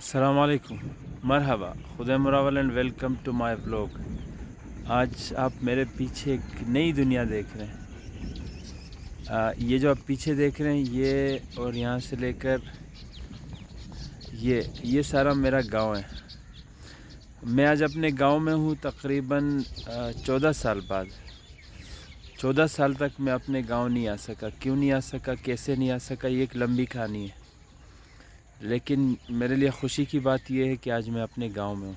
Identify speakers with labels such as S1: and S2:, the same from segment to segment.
S1: अस्सलाम वालेकुम, मरहबा, खुदा मुरावल and welcome to my vlog. आज आप मेरे पीछे एक नई दुनिया देख रहे हैं। ये जो आप पीछे देख रहे हैं ये और यहाँ से लेकर ये सारा मेरा गांव है। मैं आज अपने गांव में हूँ तकरीबन 14 साल बाद। 14 साल तक मैं अपने गांव नहीं आ सका। क्यों नहीं आ सका, कैसे नहीं आ सका, ये एक लंबी कहानी है। लेकिन मेरे लिए ख़ुशी की बात यह है कि आज मैं अपने गांव में हूँ।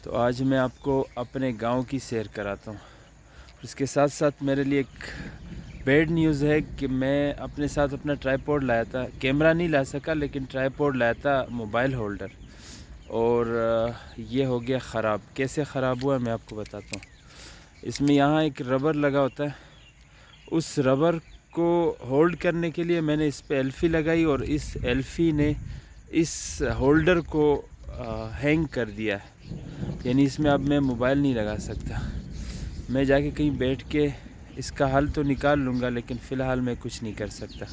S1: तो आज मैं आपको अपने गांव की सैर कराता हूँ। इसके साथ साथ मेरे लिए एक बैड न्यूज़ है कि मैं अपने साथ अपना ट्राईपॉड लाया था। कैमरा नहीं ला सका लेकिन ट्राईपॉड लाया था, मोबाइल होल्डर, और ये हो गया ख़राब। कैसे ख़राब हुआ मैं आपको बताता हूँ। इसमें यहाँ एक रबर लगा होता है, उस रबर को होल्ड करने के लिए मैंने इस पे एल्फ़ी लगाई और इस एल्फ़ी ने इस होल्डर को हैंग कर दिया है। यानी इसमें अब मैं मोबाइल नहीं लगा सकता। मैं जाके कहीं बैठ के इसका हल तो निकाल लूँगा, लेकिन फ़िलहाल मैं कुछ नहीं कर सकता।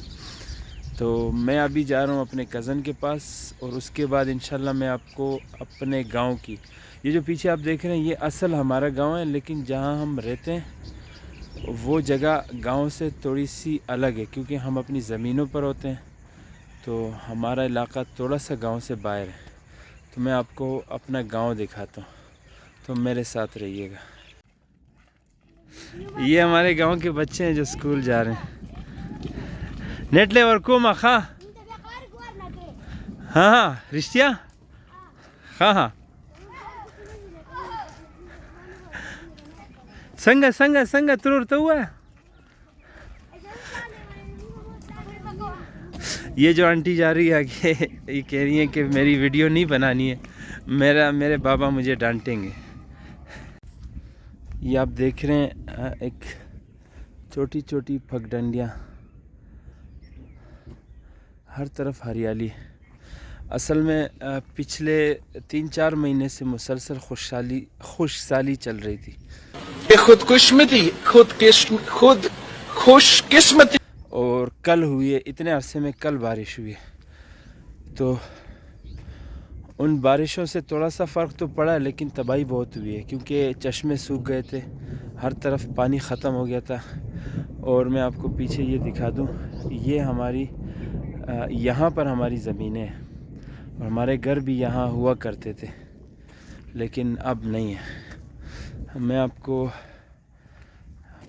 S1: तो मैं अभी जा रहा हूँ अपने कज़न के पास और उसके बाद इंशाल्लाह मैं आपको अपने गांव की, ये जो पीछे आप देख रहे हैं ये असल हमारा गांव है, लेकिन जहाँ हम रहते हैं वो जगह गांव से थोड़ी सी अलग है, क्योंकि हम अपनी ज़मीनों पर होते हैं। तो हमारा इलाका थोड़ा सा गांव से बाहर है। तो मैं आपको अपना गांव दिखाता हूँ, तो मेरे साथ रहिएगा। ये हमारे गांव के बच्चे हैं जो स्कूल जा रहे हैं। नेटले और कोमा खा, हाँ हाँ रिश्तिया, हाँ हाँ संग संग संग तुर तो हुआ। ये जो आंटी जा रही है आगे, ये कह रही है कि मेरी वीडियो नहीं बनानी है, मेरे बाबा मुझे डांटेंगे। ये आप देख रहे हैं एक छोटी छोटी पगडंडियाँ, हर तरफ हरियाली। असल में पिछले 3-4 महीने से मुसलसल खुशहाली चल रही थी। खुशकिस्मती और कल हुई है, इतने अरसे में कल बारिश हुई है। तो उन बारिशों से थोड़ा सा फ़र्क तो पड़ा, लेकिन तबाही बहुत हुई है, क्योंकि चश्मे सूख गए थे, हर तरफ पानी ख़त्म हो गया था। और मैं आपको पीछे ये दिखा दूँ, ये हमारी यहाँ पर हमारी ज़मीनें हैं और हमारे घर भी यहाँ हुआ करते थे, लेकिन अब नहीं है। मैं आपको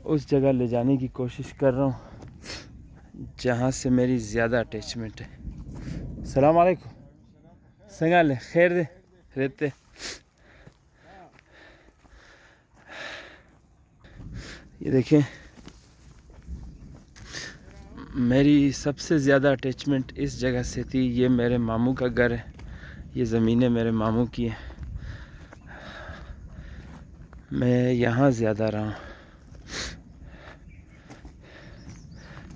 S1: उस जगह ले जाने की कोशिश कर रहा हूँ जहाँ से मेरी ज़्यादा अटैचमेंट है। सलाम वालेकुम, संगाले खैर दे रहते। ये देखें, मेरी सबसे ज़्यादा अटैचमेंट इस जगह से थी। ये मेरे मामू का घर है, ये ज़मीनें मेरे मामू की हैं। मैं यहाँ ज़्यादा रहा हूँ,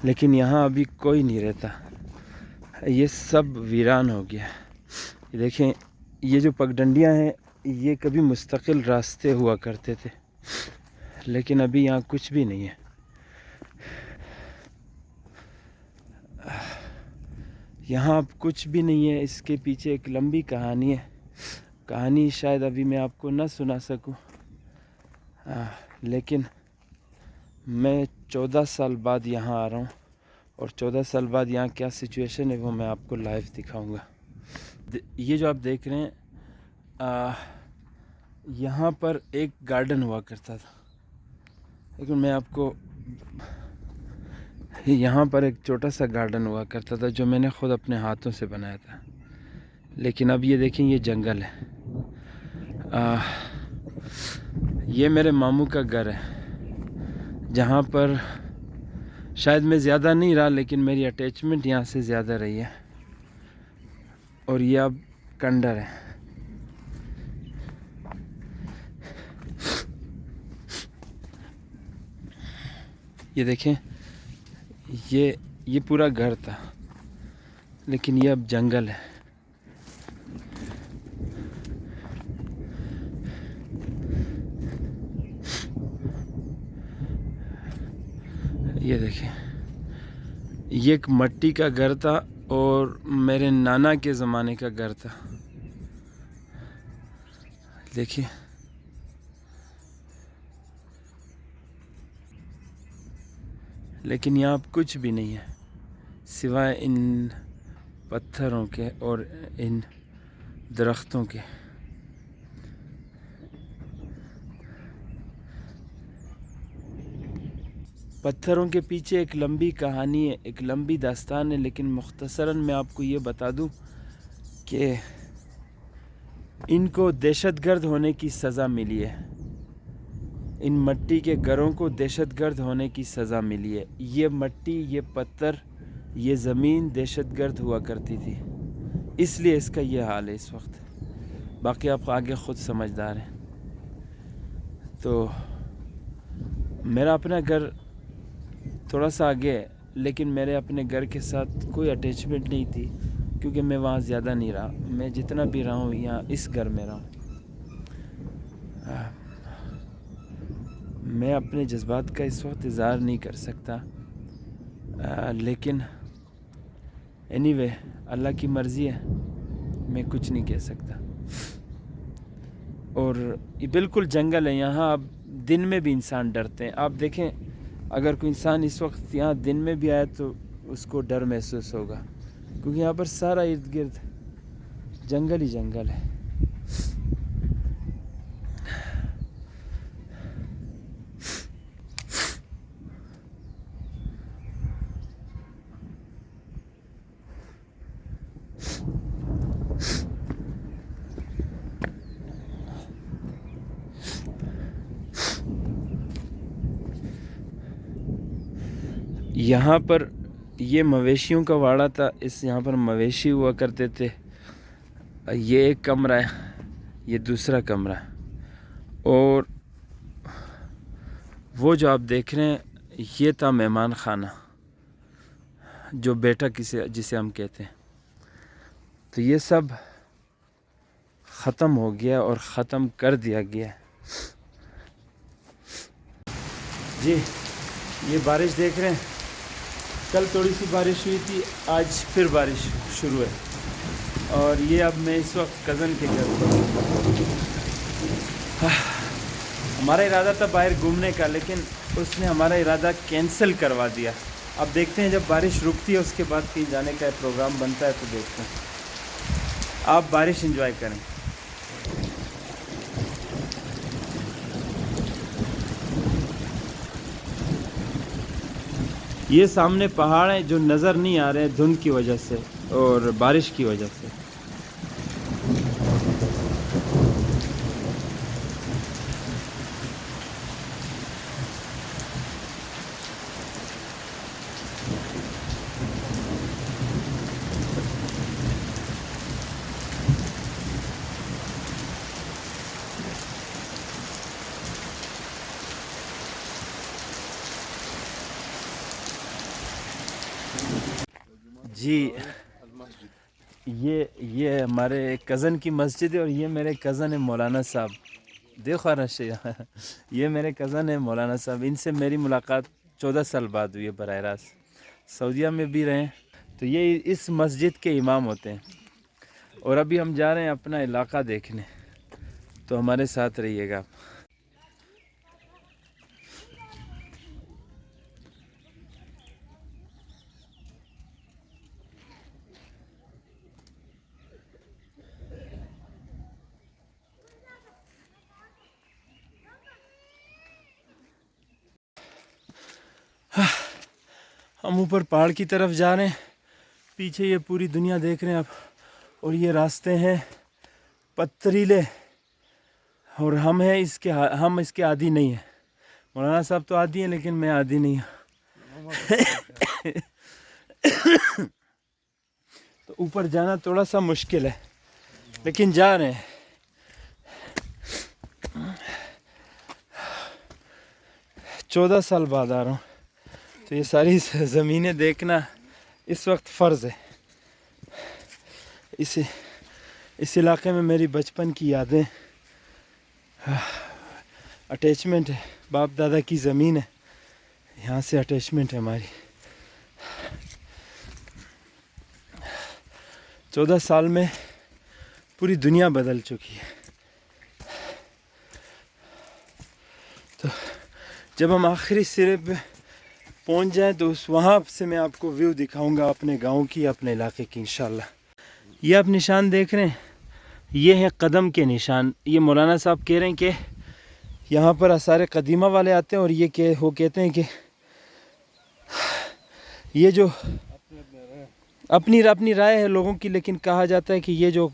S1: लेकिन यहाँ अभी कोई नहीं रहता, ये सब वीरान हो गया। ये देखें, ये जो पगडंडियाँ हैं ये कभी मुस्तकिल रास्ते हुआ करते थे, लेकिन अभी यहाँ कुछ भी नहीं है। यहाँ अब कुछ भी नहीं है। इसके पीछे एक लंबी कहानी है। कहानी शायद अभी मैं आपको न सुना सकूं, लेकिन मैं 14 साल बाद यहाँ आ रहा हूँ और 14 साल बाद यहाँ क्या सिचुएशन है वो मैं आपको लाइव दिखाऊंगा। ये जो आप देख रहे हैं, यहाँ पर एक गार्डन हुआ करता था, लेकिन मैं आपको, यहाँ पर एक छोटा सा गार्डन हुआ करता था जो मैंने ख़ुद अपने हाथों से बनाया था, लेकिन अब ये देखें ये जंगल है। ये मेरे मामू का घर है, जहाँ पर शायद मैं ज़्यादा नहीं रहा, लेकिन मेरी अटैचमेंट यहाँ से ज़्यादा रही है। और ये अब खंडर है। ये देखें, ये पूरा घर था, लेकिन ये अब जंगल है। ये देखें, ये एक मट्टी का घर था और मेरे नाना के ज़माने का घर था। देखिए लेकिन यहाँ कुछ भी नहीं है सिवाय इन पत्थरों के और इन दरख्तों के। पत्थरों के पीछे एक लंबी कहानी है, एक लंबी दास्तान है, लेकिन मुख्तसरन मैं आपको ये बता दूं कि इनको दहशतगर्द होने की सज़ा मिली है। इन मट्टी के घरों को दहशतगर्द होने की सज़ा मिली है। ये मट्टी, ये पत्थर, ये ज़मीन दहशतगर्द हुआ करती थी, इसलिए इसका ये हाल है इस वक्त। बाकी आप आगे ख़ुद समझदार हैं। तो मेरा अपना घर थोड़ा सा आगे है, लेकिन मेरे अपने घर के साथ कोई अटैचमेंट नहीं थी, क्योंकि मैं वहाँ ज़्यादा नहीं रहा। मैं जितना भी रहा हूँ यहाँ इस घर में रहा हूँ। मैं अपने जज्बात का इस वक्त इज़हार नहीं कर सकता, लेकिन एनीवे अल्लाह की मर्ज़ी है, मैं कुछ नहीं कह सकता। और ये बिल्कुल जंगल है यहाँ। अब दिन में भी इंसान डरते हैं। आप देखें, अगर कोई इंसान इस वक्त यहाँ दिन में भी आए तो उसको डर महसूस होगा, क्योंकि यहाँ पर सारा इर्द गिर्द जंगल ही जंगल है। यहाँ पर ये मवेशियों का वाड़ा था। इस यहाँ पर मवेशी हुआ करते थे। ये एक कमरा है, ये दूसरा कमरा है, और वो जो आप देख रहे हैं ये था मेहमान खाना, जो बेटा जिसे हम कहते हैं। तो ये सब ख़त्म हो गया और ख़त्म कर दिया गया जी। ये बारिश देख रहे हैं, कल थोड़ी सी बारिश हुई थी, आज फिर बारिश शुरू है। और ये अब मैं इस वक्त कज़न के घर पर। हमारा इरादा था बाहर घूमने का, लेकिन उसने हमारा इरादा कैंसिल करवा दिया। अब देखते हैं जब बारिश रुकती है उसके बाद कहीं जाने का प्रोग्राम बनता है तो देखते हैं। आप बारिश एंजॉय करें। ये सामने पहाड़ हैं जो नज़र नहीं आ रहे हैं धुंध की वजह से और बारिश की वजह से। जी, ये हमारे कज़न की मस्जिद है और ये मेरे कज़न है मौलाना साहब। देखो रश, ये मेरे कज़न है मौलाना साहब। इनसे मेरी मुलाकात 14 साल बाद हुई है बराह रास्त। सऊदीया में भी रहें तो ये इस मस्जिद के इमाम होते हैं। और अभी हम जा रहे हैं अपना इलाका देखने, तो हमारे साथ रहिएगा। हम ऊपर पहाड़ की तरफ जा रहे हैं, पीछे ये पूरी दुनिया देख रहे हैं आप। और ये रास्ते हैं पथरीले, और हम इसके आदी नहीं हैं। मौलाना साहब तो आदी हैं, लेकिन मैं आदी नहीं हूँ। तो ऊपर जाना थोड़ा सा मुश्किल है, लेकिन जा रहे हैं। चौदह साल बाद आ रहा हूँ, तो ये सारी ज़मीनें देखना इस वक्त फ़र्ज़ है। इस इलाके में मेरी बचपन की यादें, अटैचमेंट है। बाप दादा की ज़मीन है, यहाँ से अटैचमेंट है हमारी। 14 साल में पूरी दुनिया बदल चुकी है। जब हम आखिरी सिरे पे पहुंच जाएं तो उस वहाँ से मैं आपको व्यू दिखाऊंगा अपने गांव की, अपने इलाके की इंशाल्लाह। ये आप निशान देख रहे हैं, ये है कदम के निशान। ये मौलाना साहब कह रहे हैं कि यहाँ पर आसार कदीमा वाले आते हैं और ये वो कहते हैं कि ये जो अपनी अपनी राय है लोगों की, लेकिन कहा जाता है कि ये जो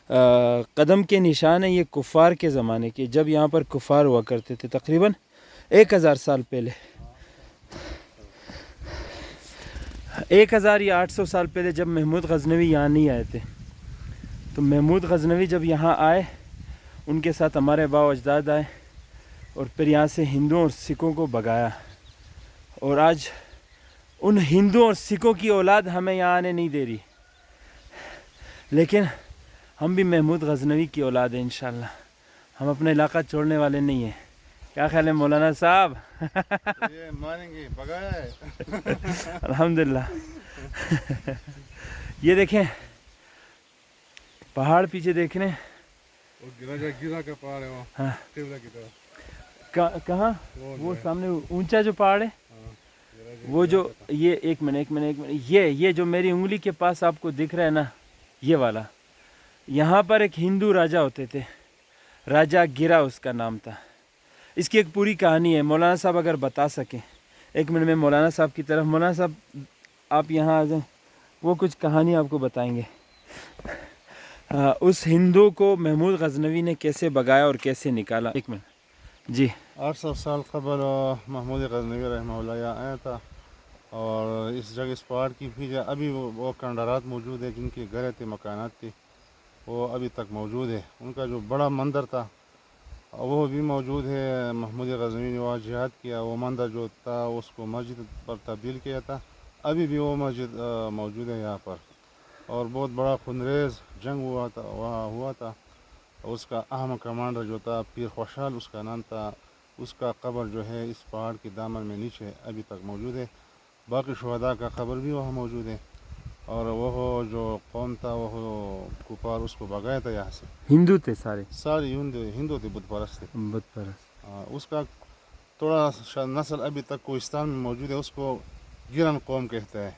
S1: कदम के निशान है ये कुफ़ार के ज़माने के, जब यहाँ पर कुफ़ार हुआ करते थे तकरीबन 1000 साल पहले, 1000 या 800 साल पहले, जब महमूद गज़नवी यहाँ नहीं आए थे। तो महमूद गज़नवी जब यहाँ आए, उनके साथ हमारे बाव अजदाद आए और फिर यहाँ से हिंदुओं और सिखों को भगाया। और आज उन हिंदुओं और सिखों की औलाद हमें यहाँ आने नहीं दे रही, लेकिन हम भी महमूद गज़नवी की औलाद है इंशाल्लाह। हम अपना इलाका छोड़ने वाले नहीं हैं। क्या ख्याल है मौलाना साहब?
S2: ये मानेंगे, भगाया है।
S1: अल्हम्दुलिल्लाह। ये देखें पहाड़ पीछे देख रहे हैं,
S2: गिरा का पहाड़ है वहाँ।
S1: हाँ
S2: टिबला की तरफ।
S1: कहाँ? वो सामने ऊंचा जो पहाड़ है, वो जो ये एक मिनट ये जो मेरी उंगली के पास आपको दिख रहा है ना, ये वाला, यहाँ पर एक हिंदू राजा होते थे, राजा गिरा उसका नाम था। इसकी एक पूरी कहानी है, मौलाना साहब अगर बता सकें। एक मिनट में मौलाना साहब की तरफ, मौलाना साहब आप यहाँ आ जाएं, वो कुछ कहानी आपको बताएंगे। उस हिंदू को महमूद गज़नवी ने कैसे भगाया और कैसे निकाला। एक मिनट जी।
S2: 800 साल कबल महमूद गज़नवी रहमहुल्लाह यहाँ आया था और इस जगह, इस पहाड़ की भी अभी वो खंडरात मौजूद है, जिनके घर थे, मकानात थे, वो अभी तक मौजूद है। उनका जो बड़ा मंदिर था वो भी मौजूद है। महमूद गज़नवी ने वहाँ जिहाद किया, वो मंदिर जो था उसको मस्जिद पर तब्दील किया था। अभी भी वो मस्जिद मौजूद है यहाँ पर। और बहुत बड़ा खुनरेज़ जंग हुआ था, वहाँ हुआ था। उसका अहम कमांडर जो था पीर खुशहाल उसका नाम था। उसका कब्र जो है इस पहाड़ के दामन में नीचे अभी तक मौजूद है। बाकी शुहदा का कब्र भी वहाँ मौजूद है। और वह जो कौम था वह कुफार उसको भगाया था यहाँ से।
S1: हिंदू थे सारे
S2: हिंदू थे, बुत परस्त थे।
S1: बुत परस्त।
S2: उसका थोड़ा नस्ल अभी तक कोहिस्तान में मौजूद है, उसको गिरन कौम कहता है।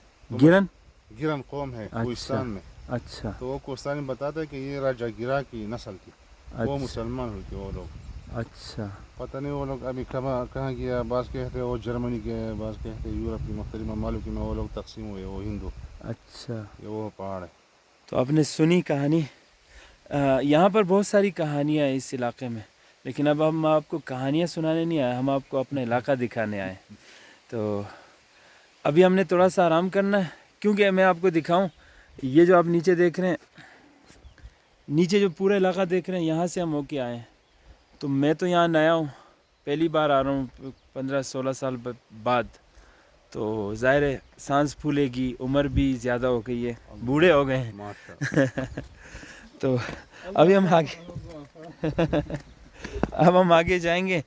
S2: गिरन कौम है कोहिस्तान में।
S1: अच्छा।
S2: तो वो कोहिस्तान में बताता है कि ये राजा गिरा की नस्ल थी। वो मुसलमान हुए थे वो लोग।
S1: अच्छा।
S2: पता नहीं वो लोग अभी कहाँ गया। बाज़ कहते हैं वो जर्मनी गए, बाज़ कहते हैं यूरोप की मुख्तलिफ ममालिक में वो लोग तकसीम हुए, वो हिंदू।
S1: अच्छा।
S2: ये वो पहाड़ है।
S1: तो आपने सुनी कहानी। यहाँ पर बहुत सारी कहानियाँ हैं इस इलाके में, लेकिन अब हम आपको कहानियाँ सुनाने नहीं आए, हम आपको अपना इलाका दिखाने आए। तो अभी हमने थोड़ा सा आराम करना है, क्योंकि मैं आपको दिखाऊं, ये जो आप नीचे देख रहे हैं, नीचे जो पूरा इलाका देख रहे हैं, यहाँ से हम होके आए हैं। तो मैं तो यहाँ नया हूँ, पहली बार आ रहा हूँ 15-16 साल बाद। तो ज़ाहिर है सांस फूलेगी, उम्र भी ज़्यादा हो गई है, बूढ़े हो गए हैं। तो अभी हम आगे अब हम आगे जाएंगे,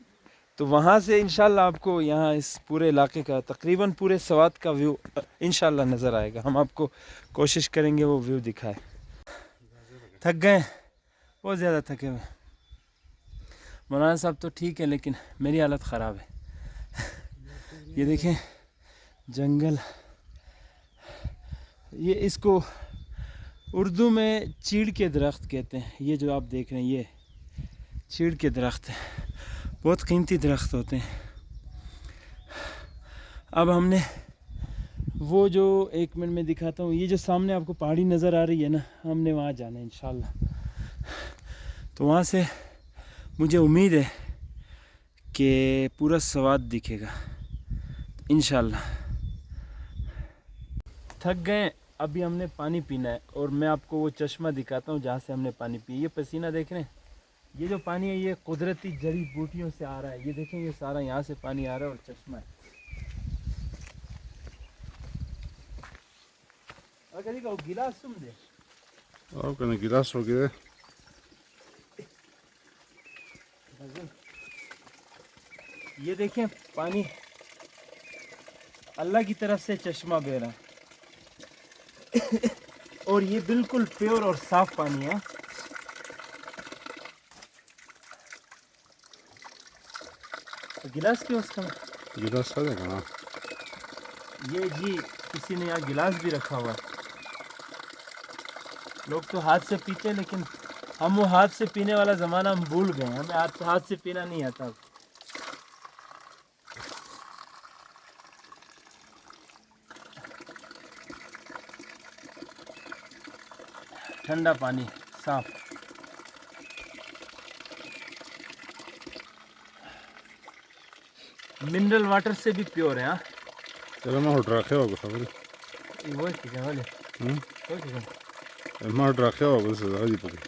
S1: तो वहाँ से इंशाल्लाह आपको यहाँ इस पूरे इलाके का तकरीबन पूरे सवात का व्यू इंशाल्लाह नज़र आएगा। हम आपको कोशिश करेंगे वो व्यू दिखाए। थक गए, बहुत ज़्यादा थके हुए। मौलाना साहब तो ठीक है, लेकिन मेरी हालत ख़राब है। ये देखें जंगल, ये इसको उर्दू में चीड़ के दरख्त कहते हैं। ये जो आप देख रहे हैं ये चीड़ के दरख्त है, बहुत कीमती दरख्त होते हैं। अब हमने वो जो एक मिनट में दिखाता हूँ, ये जो सामने आपको पहाड़ी नज़र आ रही है ना, हमने वहाँ जाना है इंशाल्लाह। तो वहाँ से मुझे उम्मीद है कि पूरा सवाद दिखेगा इंशाल्लाह। थक गए, अभी हमने पानी पीना है और मैं आपको वो चश्मा दिखाता हूँ जहाँ से हमने पानी पी। ये पसीना देख रहे हैं, ये जो पानी है ये कुदरती जड़ी बूटियों से आ रहा है। ये देखें, ये सारा यहाँ से पानी आ रहा है और चश्मा है। गिलास तुम दे
S2: और कहने गिलास हो गया।
S1: ये देखें पानी अल्लाह की तरफ से चश्मा बह रहा है और ये बिल्कुल प्योर और साफ पानी है। तो गिलास क्यों उसका
S2: गिलास सारे का ना
S1: ये जी किसी ने यहाँ गिलास भी रखा हुआ है। लोग तो हाथ से पीते हैं, लेकिन हम वो हाथ से पीने वाला ज़माना हम भूल गए। हमें हाथ से पीना नहीं आता अब। ठंडा पानी साफ। मिनरल वाटर से भी प्योर है। हाँ
S2: चलो मैं रखे होगा खबर
S1: वो है वाले
S2: मैं रखे होगा से ज़्यादा पड़ी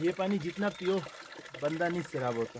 S1: ये पानी जितना पियो बंदा नहीं शराब होता।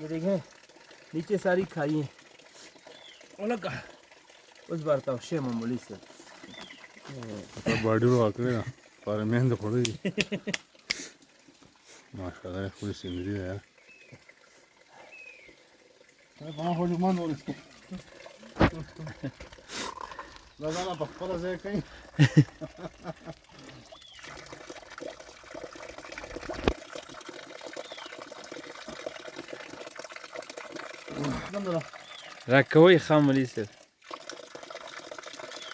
S1: ये देखें नीचे सारी खाई है। लगा उस बार तो शेम मामूली से
S2: बॉडी रो आके ना पर मेहनत थोड़ी माशाल्लाह पूरी सिंदरी है यार मैं वहां हो जुमान और इसको लगाना बखला से कहीं
S1: रखो ही खामली से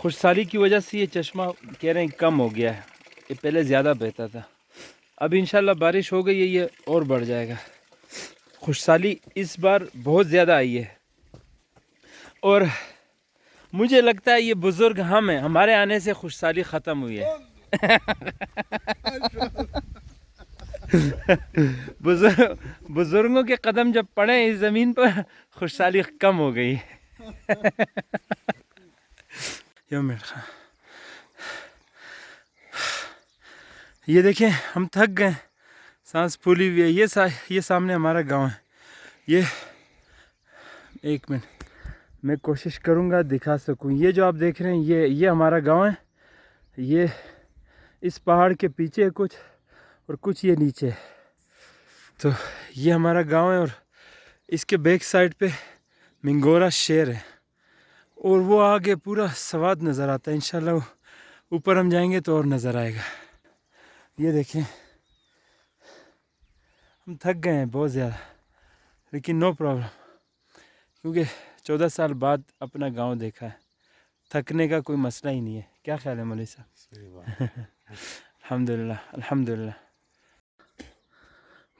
S1: खुशहाली की वजह से ये चश्मा कह रहे हैं कम हो गया है। ये पहले ज़्यादा बहता था। अब इंशाल्लाह बारिश हो गई है, ये और बढ़ जाएगा। खुशहाली इस बार बहुत ज़्यादा आई है और मुझे लगता है ये बुज़ुर्ग हम हैं, हमारे आने से खुशहाली ख़त्म हुई है। बुज़ुर्गों के कदम जब पड़े इस ज़मीन पर खुशहाली कम हो गई। ये देखें हम थक गए, सांस फूली हुई है। ये सामने हमारा गांव है। ये एक मिनट मैं कोशिश करूंगा दिखा सकूं। ये जो आप देख रहे हैं ये हमारा गांव है। ये इस पहाड़ के पीछे है कुछ और कुछ ये नीचे है। तो ये हमारा गांव है और इसके बैक साइड पे मिंगोरा शेर है और वो आगे पूरा सवाद नज़र आता है। इंशाल्लाह ऊपर हम जाएंगे तो और नज़र आएगा। ये देखें हम थक गए हैं बहुत ज़्यादा, लेकिन नो प्रॉब्लम, क्योंकि 14 साल बाद अपना गांव देखा है। थकने का कोई मसला ही नहीं है। क्या ख्याल है मौलवी साहब?
S2: सही बात
S1: अल्हम्दुलिल्लाह अल्हम्दुलिल्लाह।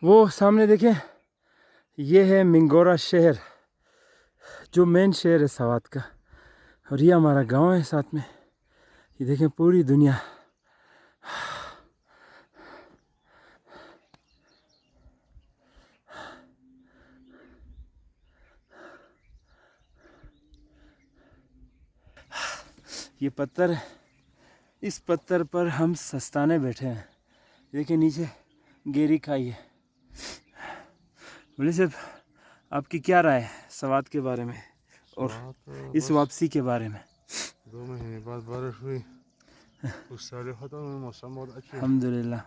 S1: वो सामने देखें ये है मिंगोरा शहर, जो मेन शहर है सवात का, और ये हमारा गांव है साथ में। ये देखें पूरी दुनिया। ये पत्थर है, इस पत्थर पर हम सस्ताने बैठे हैं। देखिए नीचे गेरी खाई है। बोले साहब आपकी क्या राय है सवात के बारे में और इस वापसी के बारे में?
S2: 2 महीने बाद बारिश हुई, कुछ सारे खत्म हुए, मौसम बहुत अच्छा है,
S1: अल्हम्दुलिल्लाह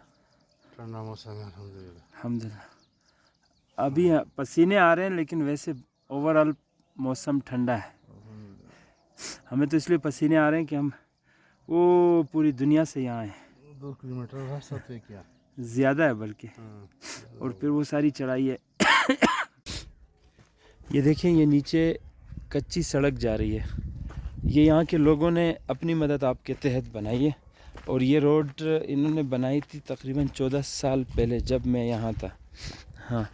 S2: ठंडा मौसम है अल्हम्दुलिल्लाह।
S1: अल्हम्दुलिल्लाह। अभी पसीने आ रहे हैं, लेकिन वैसे ओवरऑल मौसम ठंडा है। हमें तो इसलिए पसीने आ रहे हैं कि हम वो पूरी दुनिया से यहाँ हैं।
S2: 2 किलोमीटर रास्ता तय किया,
S1: ज़्यादा है बल्कि, और फिर वो सारी चढ़ाई है। ये देखें ये नीचे कच्ची सड़क जा रही है। ये यहाँ के लोगों ने अपनी मदद आपके तहत बनाई है और ये रोड इन्होंने बनाई थी तकरीबन 14 साल पहले जब मैं यहाँ था। हाँ,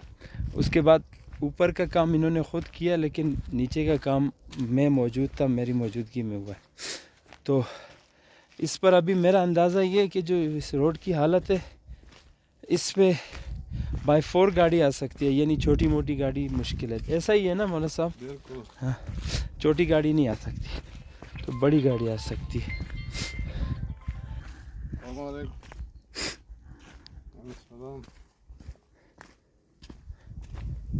S1: उसके बाद ऊपर का काम इन्होंने ख़ुद किया, लेकिन नीचे का काम मैं मौजूद था, मेरी मौजूदगी में हुआ है। तो इस पर अभी मेरा अंदाज़ा ये है कि जो इस रोड की हालत है, इस पे बाई 4 गाड़ी आ सकती है, यानी छोटी मोटी गाड़ी मुश्किल है। ऐसा ही है ना मौलाना साहब?
S2: बिल्कुल।
S1: हाँ, छोटी गाड़ी नहीं आ सकती, तो बड़ी गाड़ी आ सकती है।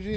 S2: जी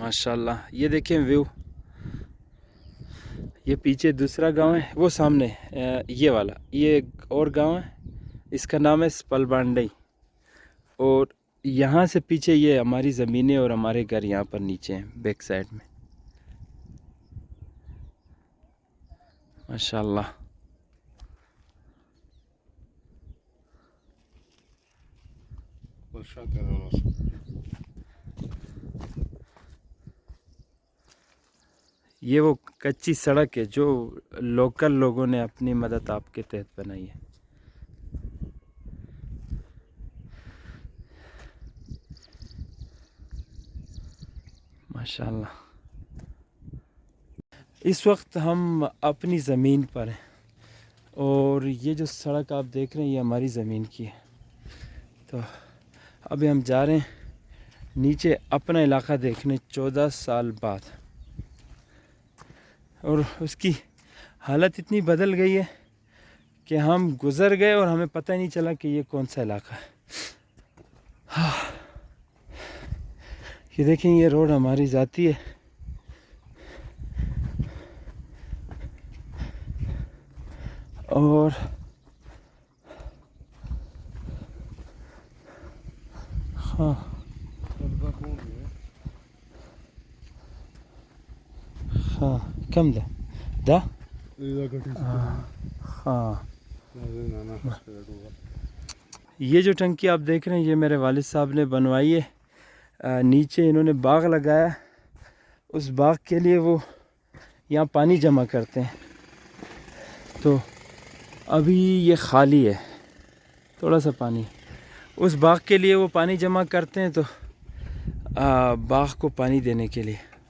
S1: माशाल्लाह। ये देखें व्यू, ये पीछे दूसरा गांव है, वो सामने ये वाला, ये एक और गांव है, इसका नाम है स्पलबांडई। और यहाँ से पीछे ये हमारी ज़मीनें और हमारे घर यहाँ पर नीचे हैं बैक साइड में। माशाल्लाह। ये वो कच्ची सड़क है जो लोकल लोगों ने अपनी मदद आपके तहत बनाई है। माशाल्लाह। इस वक्त हम अपनी ज़मीन पर हैं और ये जो सड़क आप देख रहे हैं ये हमारी ज़मीन की है। तो अभी हम जा रहे हैं नीचे अपना इलाका देखने 14 साल बाद, और उसकी हालत इतनी बदल गई है कि हम गुज़र गए और हमें पता ही नहीं चला कि ये कौन सा इलाका है। हाँ, ये देखें, ये रोड हमारी ज़ाती है। और हाँ, हाँ कम दा हाँ। ये जो टंकी आप देख रहे हैं ये मेरे वालिद साहब ने बनवाई है। नीचे इन्होंने बाग लगाया, उस बाग के लिए वो यहाँ पानी जमा करते हैं। तो अभी ये खाली है, थोड़ा सा पानी, उस बाग के लिए वो पानी जमा करते हैं, तो बाग को पानी देने के लिए।